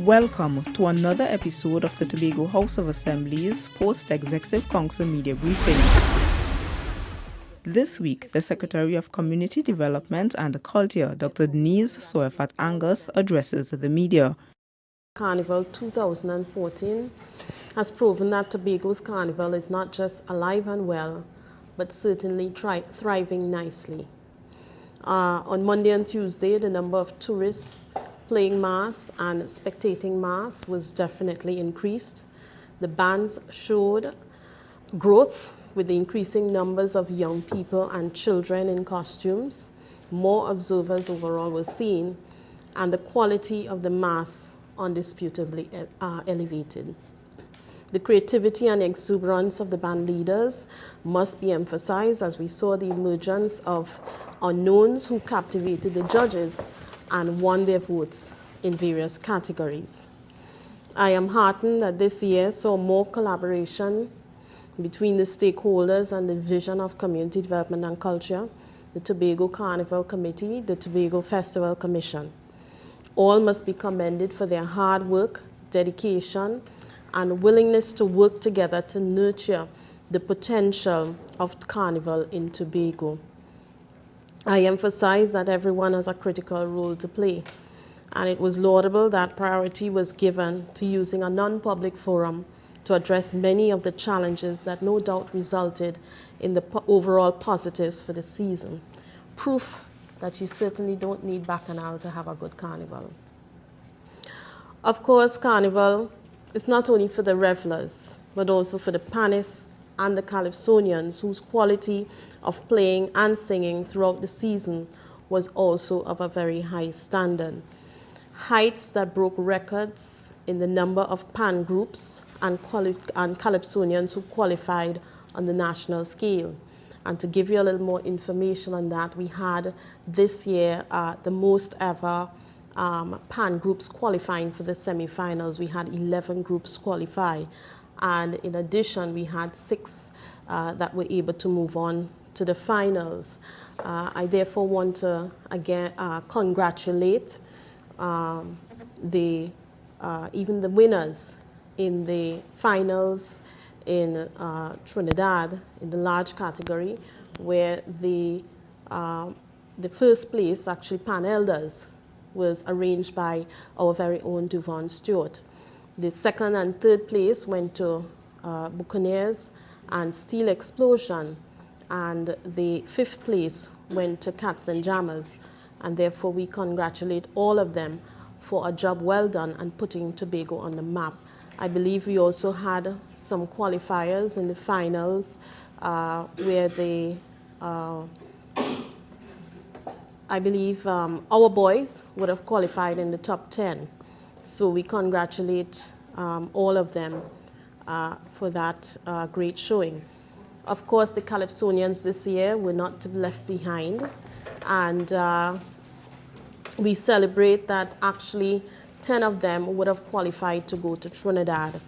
Welcome to another episode of the Tobago House of Assembly's Post-Executive Council Media Briefing. This week, the Secretary of Community Development and Culture, Dr. Denise Soifat Angus, addresses the media. Carnival 2014 has proven that Tobago's Carnival is not just alive and well, but certainly thriving nicely. On Monday and Tuesday, the number of tourists playing mass and spectating mass was definitely increased. The bands showed growth with the increasing numbers of young people and children in costumes. More observers overall were seen, and the quality of the mass undisputably elevated. The creativity and exuberance of the band leaders must be emphasized, as we saw the emergence of unknowns who captivated the judges and won their votes in various categories. I am heartened that this year saw more collaboration between the stakeholders and the Division of Community Development and Culture, the Tobago Carnival Committee, the Tobago Festival Commission. All must be commended for their hard work, dedication, and willingness to work together to nurture the potential of Carnival in Tobago. I emphasize that everyone has a critical role to play, and it was laudable that priority was given to using a non-public forum to address many of the challenges that no doubt resulted in the overall positives for the season. Proof that you certainly don't need Bacchanal to have a good carnival. Of course, Carnival is not only for the revelers, but also for the panists and the Calypsonians, whose quality of playing and singing throughout the season was also of a very high standard. Heights that broke records in the number of pan groups and Calypsonians who qualified on the national scale. And to give you a little more information on that, we had this year the most ever pan groups qualifying for the semi-finals. We had 11 groups qualify, and in addition we had 6 that were able to move on to the finals. I therefore want to again congratulate even the winners in the finals in Trinidad in the large category, where the first place, actually Pan Elders, was arranged by our very own Duvon Stewart. The second and third place went to Buccaneers and Steel Explosion, and the fifth place went to Cats and Jammers, and therefore we congratulate all of them for a job well done and putting Tobago on the map. I believe we also had some qualifiers in the finals where they I believe our boys would have qualified in the top 10. So we congratulate all of them for that great showing. Of course, the Calypsonians this year were not to be left behind, and we celebrate that actually 10 of them would have qualified to go to Trinidad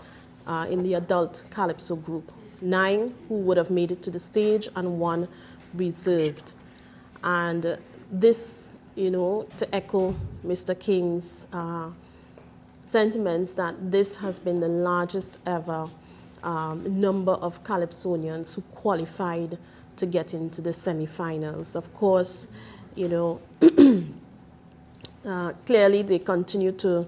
in the adult Calypso group. 9 who would have made it to the stage and 1 reserved. And this, to echo Mr. King's sentiments, that this has been the largest ever number of Calypsonians who qualified to get into the semi-finals. Of course, clearly they continue to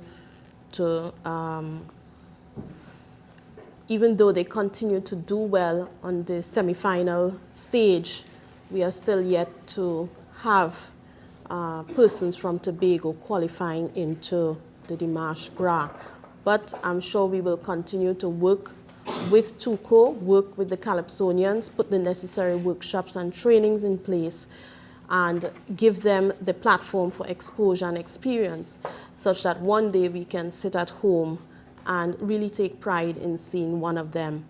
even though they continue to do well on the semi-final stage, we are still yet to have persons from Tobago qualifying into the Dimanche Gras. But I'm sure we will continue to work with TUCO, work with the Calypsonians, put the necessary workshops and trainings in place, and give them the platform for exposure and experience, such that one day we can sit at home and really take pride in seeing one of them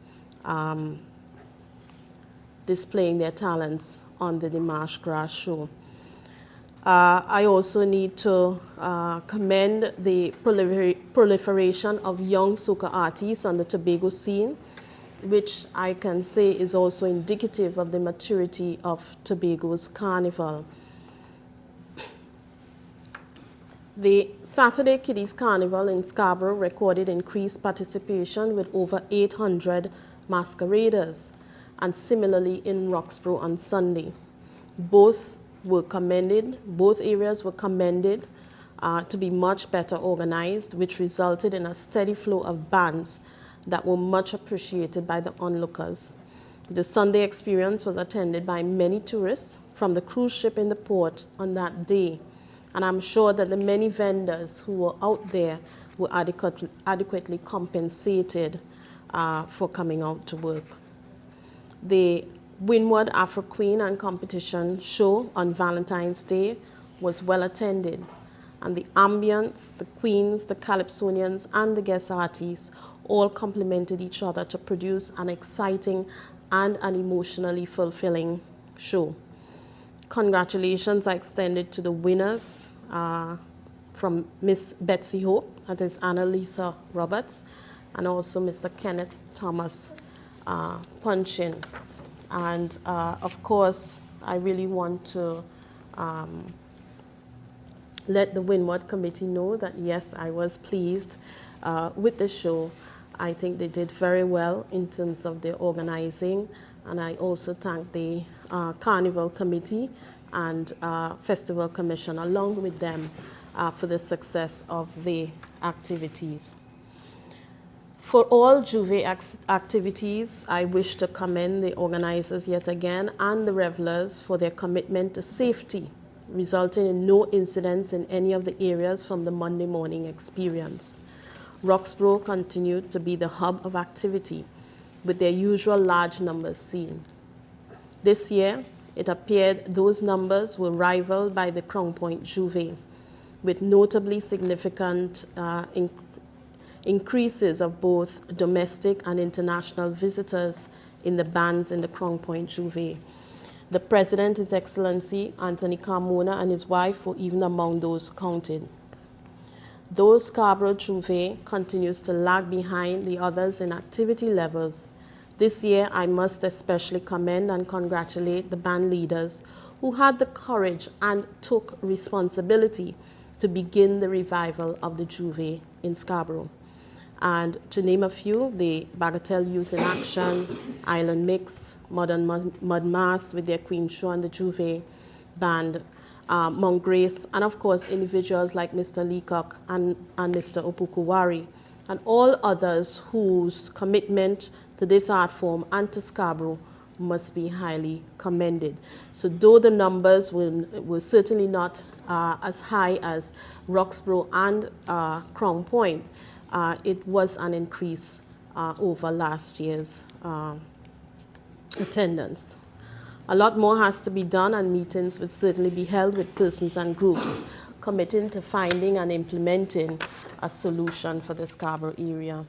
displaying their talents on the Dimanche Gras show. I also need to commend the proliferation of young soca artists on the Tobago scene, which I can say is also indicative of the maturity of Tobago's carnival. The Saturday Kiddies Carnival in Scarborough recorded increased participation with over 800 masqueraders, and similarly in Roxborough on Sunday. Both areas were commended to be much better organized, which resulted in a steady flow of bands that were much appreciated by the onlookers. The Sunday experience was attended by many tourists from the cruise ship in the port on that day, and I'm sure that the many vendors who were out there were adequately compensated for coming out to work. The Windward Afro Queen and Competition show on Valentine's Day was well attended, and the ambience, the queens, the calypsonians, and the guest artists all complemented each other to produce an exciting and an emotionally fulfilling show. Congratulations are extended to the winners from Miss Betsy Hope, that is Annalisa Roberts, and also Mr. Kenneth Thomas Punchin. And of course, I really want to let the Windward Committee know that yes, I was pleased with the show. I think they did very well in terms of their organizing, and I also thank the Carnival Committee and Festival Commission along with them for the success of the activities. For all J'ouvert activities, I wish to commend the organizers yet again and the revelers for their commitment to safety, resulting in no incidents in any of the areas from the Monday morning experience. Roxborough continued to be the hub of activity, with their usual large numbers seen. This year, it appeared those numbers were rivaled by the Crown Point J'ouvert, with notably significant increases of both domestic and international visitors in the bands in the Crown Point J'ouvert. The President, His Excellency Anthony Carmona, and his wife were even among those counted. Though Scarborough J'ouvert continues to lag behind the others in activity levels, this year I must especially commend and congratulate the band leaders who had the courage and took responsibility to begin the revival of the J'ouvert in Scarborough. And to name a few, the Bagatelle Youth in Action, Island Mix, Modern Mud Mass with their Queen Show and the J'ouvert Band, Mount Grace, and of course individuals like Mr. Leacock and Mr. Opukuwari, and all others whose commitment to this art form and to Scarborough must be highly commended. So though the numbers were certainly not as high as Roxborough and Crown Point, it was an increase over last year's attendance. A lot more has to be done, and meetings would certainly be held with persons and groups committing to finding and implementing a solution for the Scarborough area.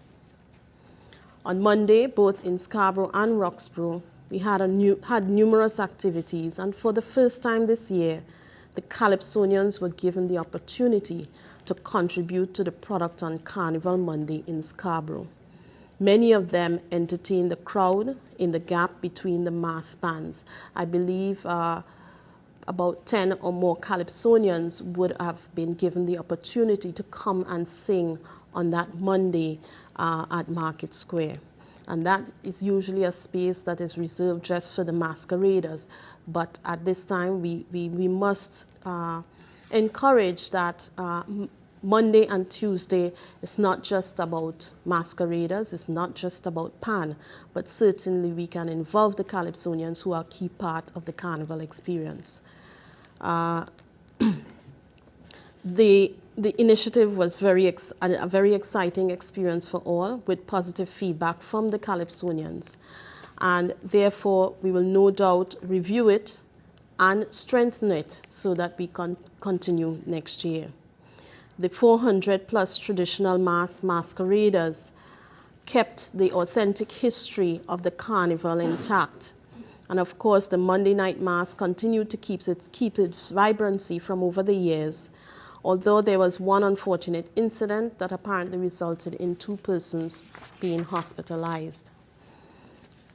On Monday, both in Scarborough and Roxborough, we had numerous activities, and for the first time this year, the Calypsonians were given the opportunity to contribute to the product on Carnival Monday in Scarborough. Many of them entertained the crowd in the gap between the mass bands. I believe about 10 or more Calypsonians would have been given the opportunity to come and sing on that Monday at Market Square. And that is usually a space that is reserved just for the masqueraders. But at this time, we must encourage that Monday and Tuesday is not just about masqueraders, it's not just about Pan, but certainly we can involve the Calypsonians who are a key part of the carnival experience. The initiative was a very exciting experience for all, with positive feedback from the Calypsonians. And therefore, we will no doubt review it and strengthen it so that we can continue next year. The 400 plus traditional masqueraders kept the authentic history of the carnival intact. And of course, the Monday night mass continued to keep its vibrancy from over the years, although there was one unfortunate incident that apparently resulted in 2 persons being hospitalized.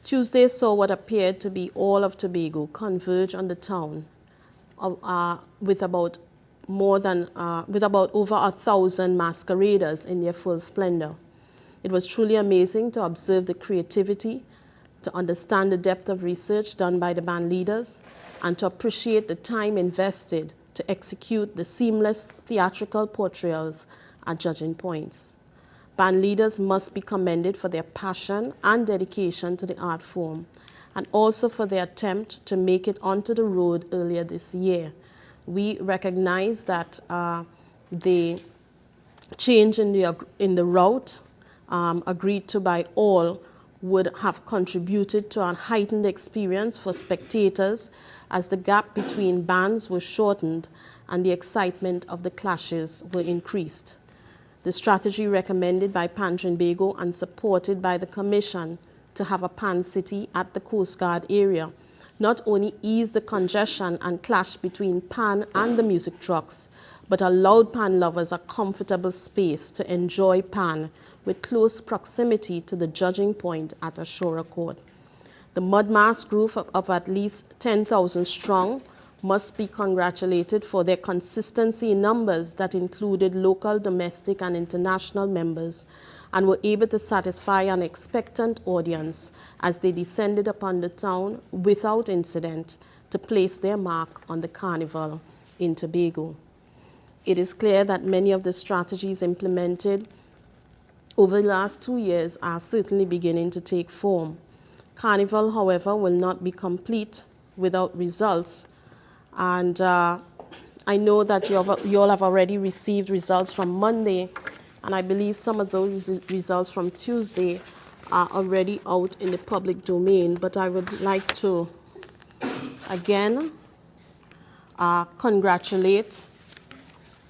Tuesday saw what appeared to be all of Tobago converge on the town with about with about over 1,000 masqueraders in their full splendor. It was truly amazing to observe the creativity, to understand the depth of research done by the band leaders, and to appreciate the time invested to execute the seamless theatrical portrayals at judging points. Band leaders must be commended for their passion and dedication to the art form, and also for their attempt to make it onto the road earlier this year. We recognize that the change in the route agreed to by all would have contributed to a heightened experience for spectators as the gap between bands was shortened and the excitement of the clashes were increased. The strategy recommended by Pan Trinbago and supported by the Commission to have a Pan City at the Coast Guard area not only eased the congestion and clash between Pan and the music trucks, but allowed Pan lovers a comfortable space to enjoy Pan with close proximity to the judging point at Ashura Court. The Mud Mask group of at least 10,000 strong must be congratulated for their consistency in numbers that included local, domestic, and international members, and were able to satisfy an expectant audience as they descended upon the town without incident to place their mark on the carnival in Tobago. It is clear that many of the strategies implemented over the last 2 years are certainly beginning to take form. Carnival, however, will not be complete without results. And I know that you all have already received results from Monday, and I believe some of those results from Tuesday are already out in the public domain. But I would like to, again, congratulate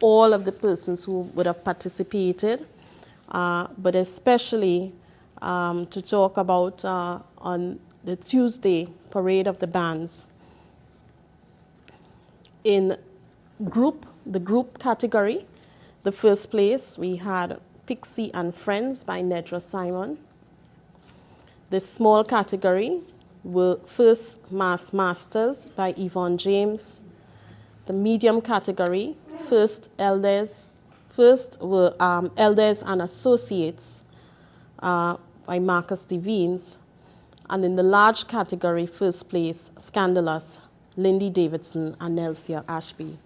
all of the persons who would have participated, but especially to talk about on the Tuesday parade of the bands. In the group category, the first place we had Pixie and Friends by Nedra Simon. The small category were First Mass Masters by Yvonne James. The medium category, First were Elders and Associates by Marcus Devines. And in the large category, first place, Scandalous, Lindy Davidson and Nelsia Ashby.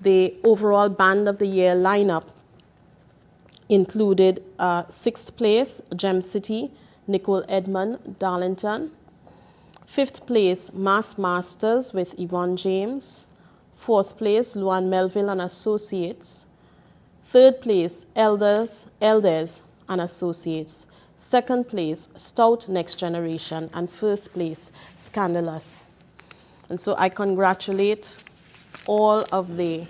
The overall Band of the Year lineup included 6th place, Gem City, Nicole Edmond, Darlington. 5th place, Mass Masters with Yvonne James. 4th place, Luan Melville and Associates. 3rd place, Elders and Associates. 2nd place, Stout Next Generation. And 1st place, Scandalous. And so I congratulate all of the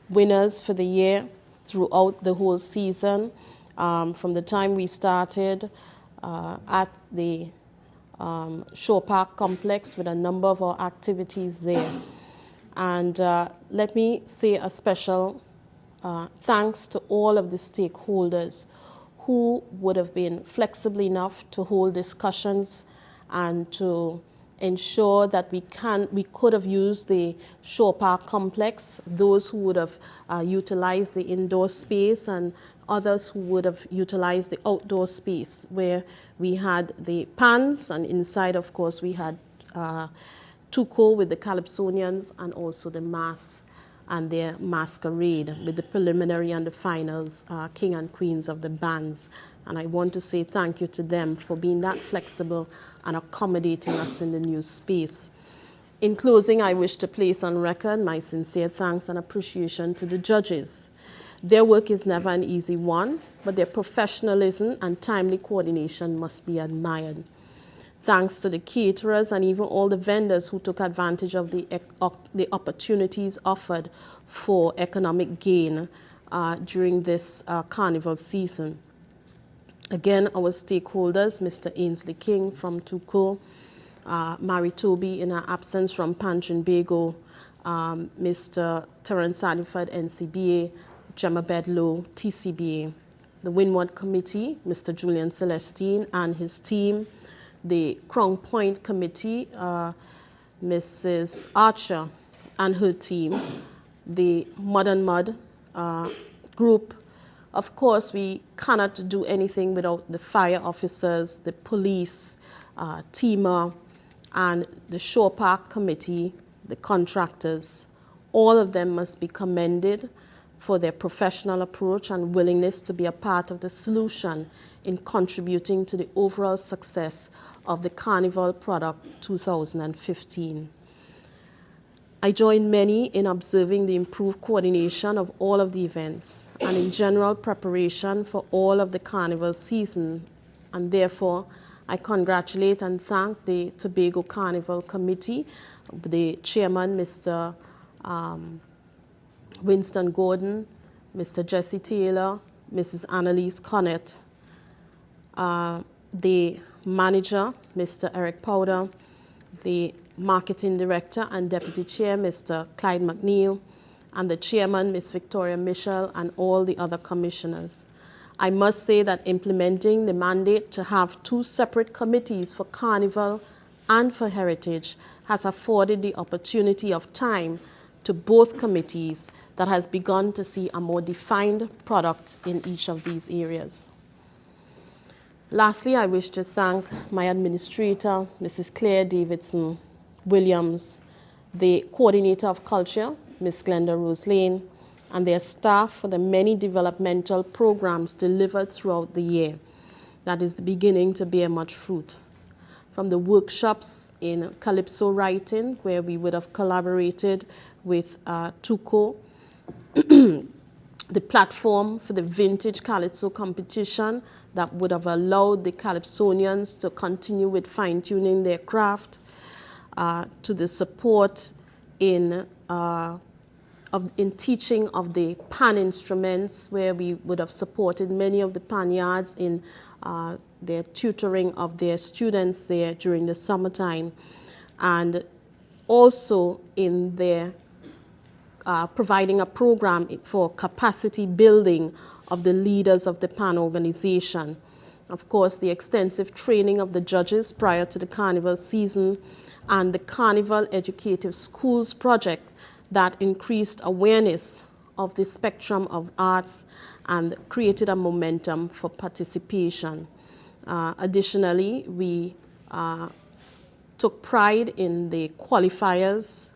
winners for the year throughout the whole season, from the time we started at the Shore Park complex with a number of our activities there. And let me say a special thanks to all of the stakeholders who would have been flexible enough to hold discussions and to ensure that we could have used the Shore Park complex, those who would have utilized the indoor space and others who would have utilized the outdoor space, where we had the pans, and inside, of course, we had Tuco with the Calypsonians and also the Mass and their masquerade with the preliminary and the finals, King and Queens of the bands. And I want to say thank you to them for being that flexible and accommodating us in the new space. In closing, I wish to place on record my sincere thanks and appreciation to the judges. Their work is never an easy one, but their professionalism and timely coordination must be admired. Thanks to the caterers and even all the vendors who took advantage of the opportunities offered for economic gain during this carnival season. Again, our stakeholders, Mr. Ainsley King from Tuco, Mary Toby in her absence from Pan Trinbago, Mr. Terence Sadiford, NCBA, Gemma Bedlow, TCBA, the Windward Committee, Mr. Julian Celestine and his team, the Crown Point Committee, Mrs. Archer and her team, the Mud and Mud group. Of course, we cannot do anything without the fire officers, the police, TEMA, and the Shore Park Committee, the contractors. All of them must be commended for their professional approach and willingness to be a part of the solution in contributing to the overall success of the Carnival Product 2015. I join many in observing the improved coordination of all of the events and in general preparation for all of the Carnival season, and therefore I congratulate and thank the Tobago Carnival Committee, the chairman, Mr. Winston Gordon, Mr. Jesse Taylor, Mrs. Annalise Connett, the manager, Mr. Eric Powder, the marketing director and deputy chair, Mr. Clyde McNeil, and the chairman, Ms. Victoria Mitchell, and all the other commissioners. I must say that implementing the mandate to have 2 separate committees for Carnival and for Heritage has afforded the opportunity of time to both committees that has begun to see a more defined product in each of these areas. Lastly, I wish to thank my administrator, Mrs. Claire Davidson Williams, the coordinator of culture, Ms. Glenda Rose Lane, and their staff for the many developmental programs delivered throughout the year that is beginning to bear much fruit. From the workshops in Calypso writing, where we would have collaborated with TUCO, the platform for the vintage Calypso competition that would have allowed the Calypsonians to continue with fine-tuning their craft, to the support in teaching of the pan instruments, where we would have supported many of the panyards in their tutoring of their students there during the summertime, and also in their providing a program for capacity building of the leaders of the PAN organization. Of course, the extensive training of the judges prior to the Carnival season, and the Carnival Educative Schools project that increased awareness of the spectrum of arts and created a momentum for participation. Additionally, we took pride in the qualifiers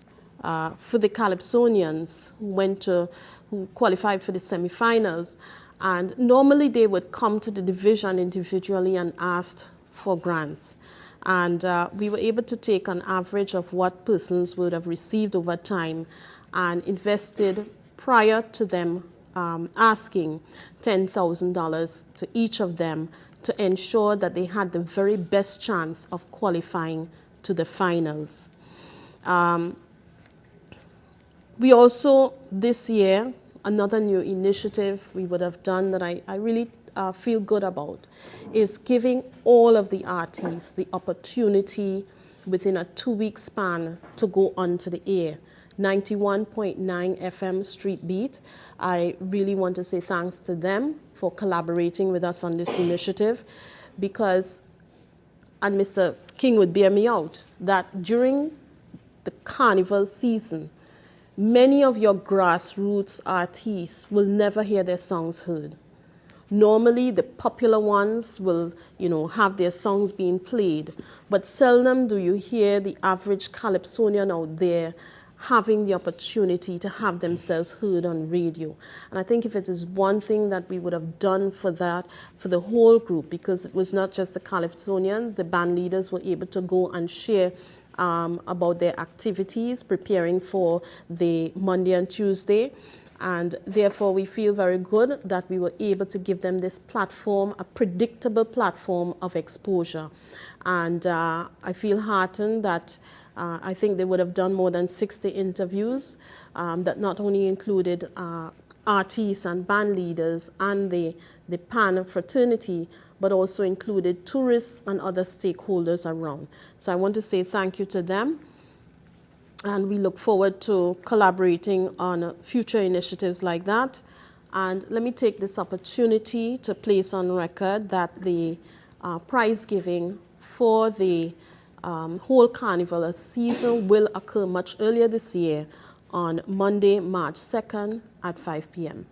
for the Calypsonians who qualified for the semifinals, and normally they would come to the division individually and asked for grants. And we were able to take an average of what persons would have received over time and invested prior to them asking $10,000 to each of them to ensure that they had the very best chance of qualifying to the finals. We also, this year, another new initiative we would have done that I really feel good about is giving all of the artists the opportunity within a 2-week span to go onto the air. 91.9 FM Street Beat. I really want to say thanks to them for collaborating with us on this initiative, because, and Mr. King would bear me out, that during the Carnival season, many of your grassroots artists will never hear their songs heard. Normally, the popular ones will, have their songs being played, but seldom do you hear the average Calypsonian out there having the opportunity to have themselves heard on radio. And I think if it is one thing that we would have done for that, for the whole group, because it was not just the Calypsonians, the band leaders were able to go and share about their activities, preparing for the Monday and Tuesday. And therefore, we feel very good that we were able to give them this platform, a predictable platform of exposure. And I feel heartened that I think they would have done more than 60 interviews that not only included artists and band leaders and the PAN fraternity, but also included tourists and other stakeholders around. So I want to say thank you to them. And we look forward to collaborating on future initiatives like that. And let me take this opportunity to place on record that the prize giving for the whole carnival, a season, will occur much earlier this year on Monday, March 2nd at 5 p.m.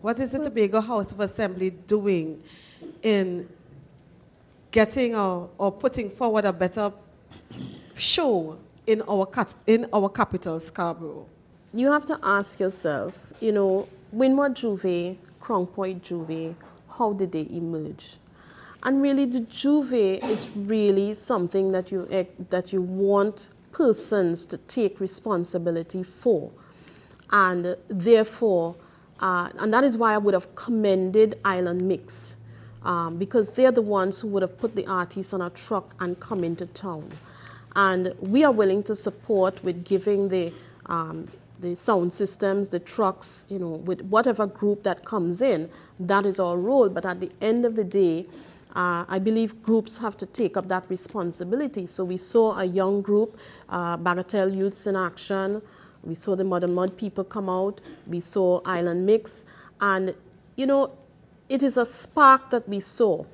What is the Tobago House of Assembly doing in getting or putting forward a better show in our capital, Scarborough? You have to ask yourself, Windward Juve, Crown Point Juve, how did they emerge? And really, the Juve is really something that you want persons to take responsibility for. And therefore, and that is why I would have commended Island Mix, because they're the ones who would have put the artists on a truck and come into town. And we are willing to support with giving the sound systems, the trucks, with whatever group that comes in. That is our role. But at the end of the day, I believe groups have to take up that responsibility. So we saw a young group, Bagatelle Youths in Action. We saw the Modern Mud people come out. We saw Island Mix. And, it is a spark that we saw.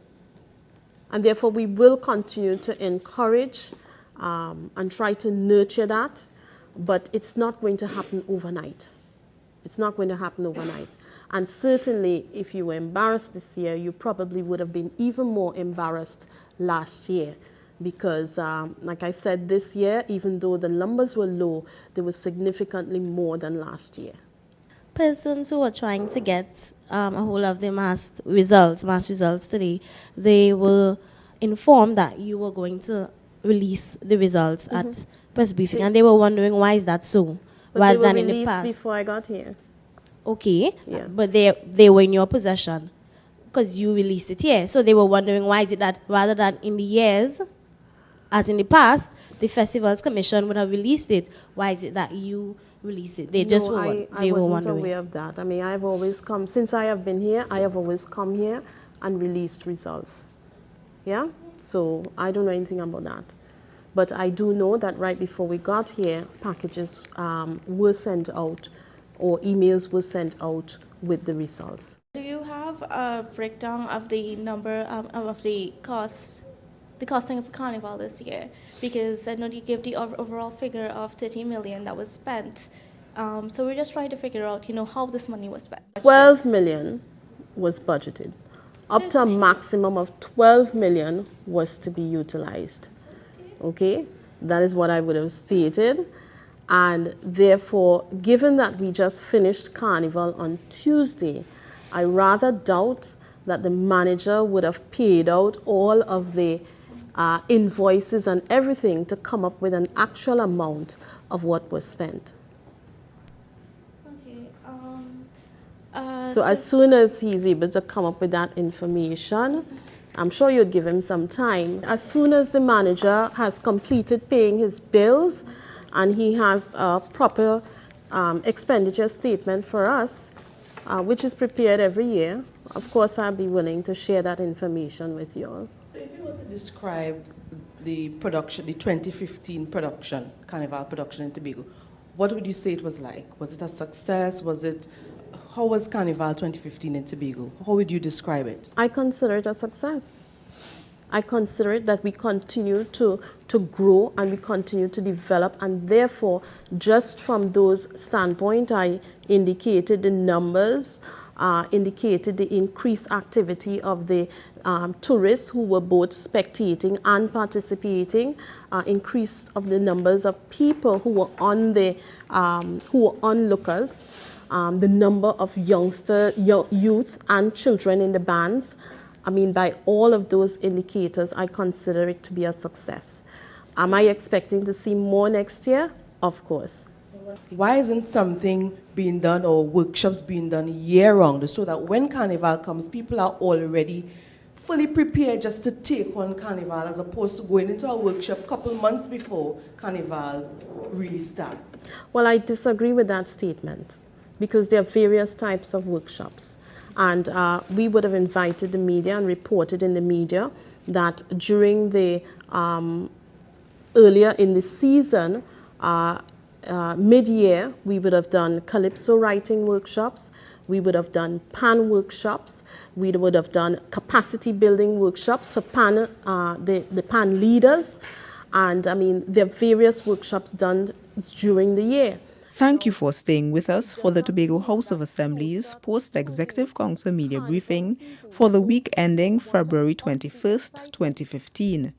And therefore, we will continue to encourage and try to nurture that. But it's not going to happen overnight. It's not going to happen overnight. And certainly, if you were embarrassed this year, you probably would have been even more embarrassed last year. Because, like I said, this year, even though the numbers were low, they were significantly more than last year. Persons who were trying to get a hold of the mass results today, they were informed that you were going to release the results at press briefing, and they were wondering why is that so? But they were released before I got here. Okay, yes. But they were in your possession because you released it here. So they were wondering why is it that rather than in the years, as in the past, the Festivals Commission would have released it. Why is it that you released it? They just were wondering. I wasn't aware of that. I mean, I've always come, since I have been here, I have always come here and released results. Yeah? So I don't know anything about that. But I do know that right before we got here, packages were sent out or emails were sent out with the results. Do you have a breakdown of the number of the costing of Carnival this year? Because I know you gave the overall figure of 30 million that was spent. So we're just trying to figure out, how this money was spent. 12 million was budgeted. Up to a maximum of 12 million was to be utilized. Okay? That is what I would have stated. And therefore, given that we just finished Carnival on Tuesday, I rather doubt that the manager would have paid out all of the invoices and everything to come up with an actual amount of what was spent. Okay. So as soon as he's able to come up with that information, I'm sure you'd give him some time. As soon as the manager has completed paying his bills and he has a proper expenditure statement for us, which is prepared every year, of course I'll be willing to share that information with you all. If you were to describe the production, the 2015 production, Carnival production in Tobago, what would you say it was like? Was it a success? How was Carnival 2015 in Tobago? How would you describe it? I consider it a success. I consider it that we continue to grow and we continue to develop, and therefore, just from those standpoint, I indicated the numbers, indicated the increased activity of the tourists who were both spectating and participating, increase of the numbers of people who were onlookers, the number of youth and children in the bands. I mean, by all of those indicators, I consider it to be a success. Am I expecting to see more next year? Of course. Why isn't something being done or workshops being done year-round so that when Carnival comes, people are already fully prepared just to take on Carnival as opposed to going into a workshop a couple months before Carnival really starts? Well, I disagree with that statement because there are various types of workshops. And we would have invited the media and reported in the media that during the earlier in the season, mid-year, we would have done calypso writing workshops, we would have done pan workshops, we would have done capacity building workshops for pan, the pan leaders, And I mean, there are various workshops done during the year. Thank you for staying with us for the Tobago House of Assembly's Post-Executive Council Media Briefing for the week ending February 21st, 2015.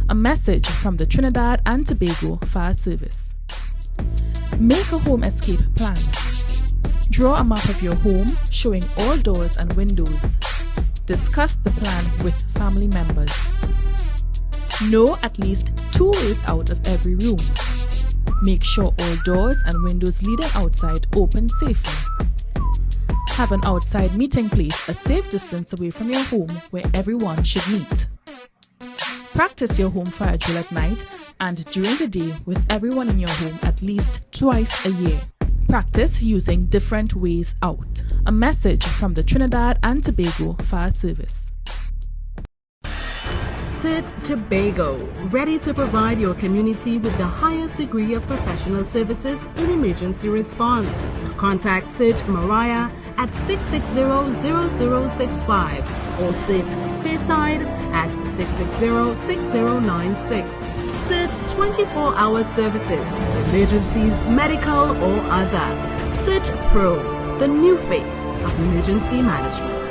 A message from the Trinidad and Tobago Fire Service. Make a home escape plan. Draw a map of your home showing all doors and windows. Discuss the plan with family members. Know at least 2 ways out of every room. Make sure all doors and windows leading outside open safely. Have an outside meeting place a safe distance away from your home where everyone should meet. Practice your home fire drill at night and during the day with everyone in your home at least twice a year. Practice using different ways out. A message from the Trinidad and Tobago Fire Service. CERT Tobago, ready to provide your community with the highest degree of professional services in emergency response. Contact CERT Mariah at 660-0065 or CERT Speyside at 660-6096. CERT 24-hour services, emergencies, medical or other. CERT Pro, the new face of emergency management.